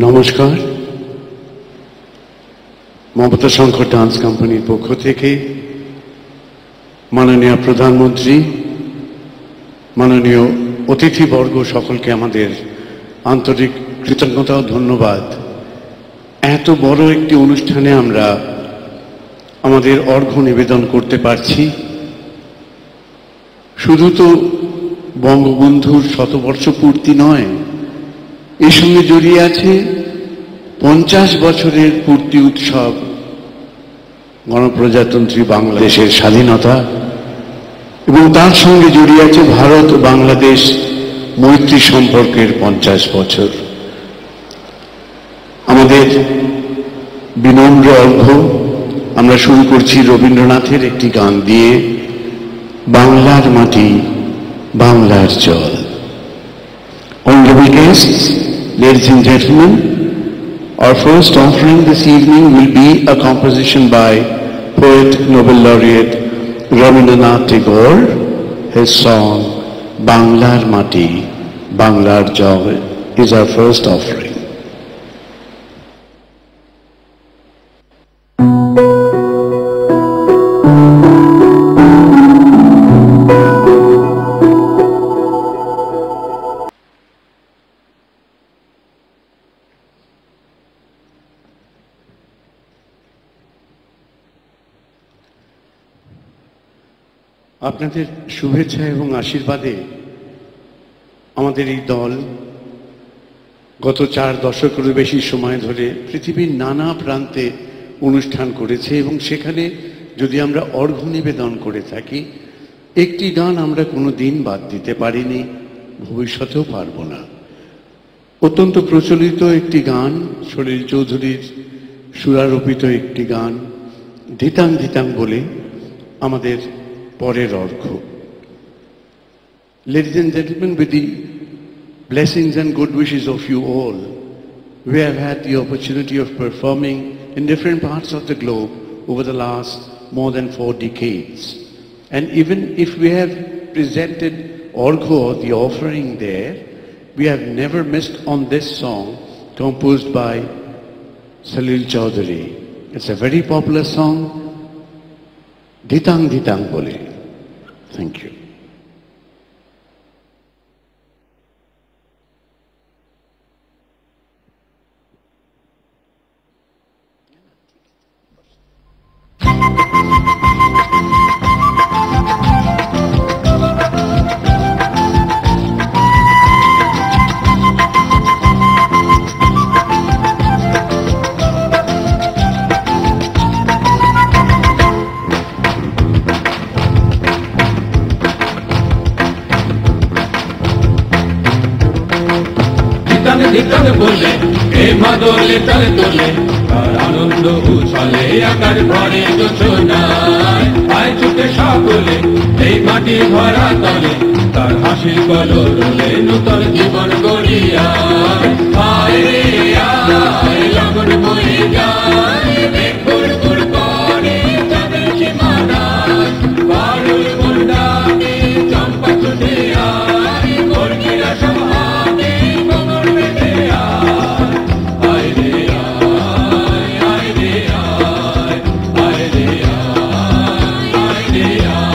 নমস্কার। মমতা শঙ্কর ডান্স কোম্পানির পক্ষ থেকে মাননীয় প্রধানমন্ত্রী, মাননীয় অতিথিবর্গ সকলকে আমাদের আন্তরিক কৃতজ্ঞতা ও ধন্যবাদ। এত বড় একটি অনুষ্ঠানে আমরা আমাদের অর্ঘ্য নিবেদন করতে পারছি। শুধু তো বঙ্গবন্ধুর শতবর্ষ পূর্তি নয়, এর সঙ্গে জড়িয়ে আছে 50 বছরের পূর্তি উৎসব, গণপ্রজাতন্ত্রী বাংলাদেশের স্বাধীনতা, এবং তার সঙ্গে জড়িয়ে আছে ভারত ও বাংলাদেশ মৈত্রী সম্পর্কের 50 বছর। আমাদের বিনম্র অর্ঘ্য আমরা শুরু করছি রবীন্দ্রনাথের একটি গান দিয়ে, বাংলার মাটি বাংলার জল। Honorable guests, ladies and gentlemen, our first offering this evening will be a composition by poet Nobel laureate Rabindranath Tagore. His song Banglar Mati Banglar Jal is our first offering. আপনাদের শুভেচ্ছা এবং আশীর্বাদে আমাদের এই দল গত 4 দশকেরও বেশি সময় ধরে পৃথিবীর নানা প্রান্তে অনুষ্ঠান করেছে, এবং সেখানে যদি আমরা অর্ঘ্য নিবেদন করে থাকি, একটি গান আমরা কোনো দিন বাদ দিতে পারিনি, ভবিষ্যতেও পারব না। অত্যন্ত প্রচলিত একটি গান, সলিল চৌধুরীর সুরারোপিত একটি গান, ধিতাং ধিতাং বলে আমাদের পরের অর্ঘ্য। Ladies and gentlemen, with the blessings and good wishes of you all, we have had the opportunity of performing in different parts of the globe over the last more than 4 decades. And even if we have presented Orgho, the offering there, we have never missed on this song composed by Salil Chaudhary. It's a very popular song, Dhitang Dhitang Bole. Thank you. বলে হে মাদলে তালে তোলে, তার আনন্দ উছলে আকার ভরে যোচনায়, আয় ছুটে সকলে এই মাটি ভরা তলে, তার হাসির কলরলে নূতন জীবন গড়িয়া, আয় রে আয় লগন বয়ে যায়, বেকুর কুর করে চাঁদের সীমানায়, পারুল মুন্ডাকে চম্পা ছুটে আয়, কর্মীরা সব হাতে কমর বেঁধে আয়, আয় রে আয়, আয় রে আয়, আয় রে আয়, আয় রে আয়।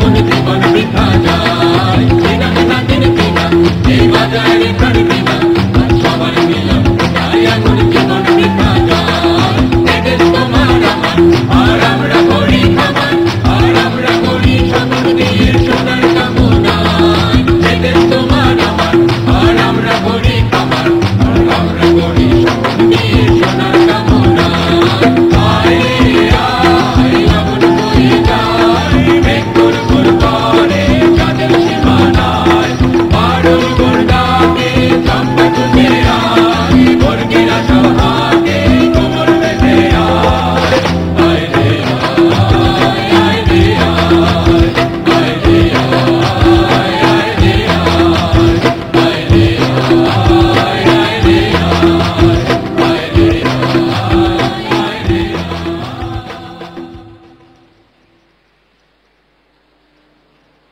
জীবন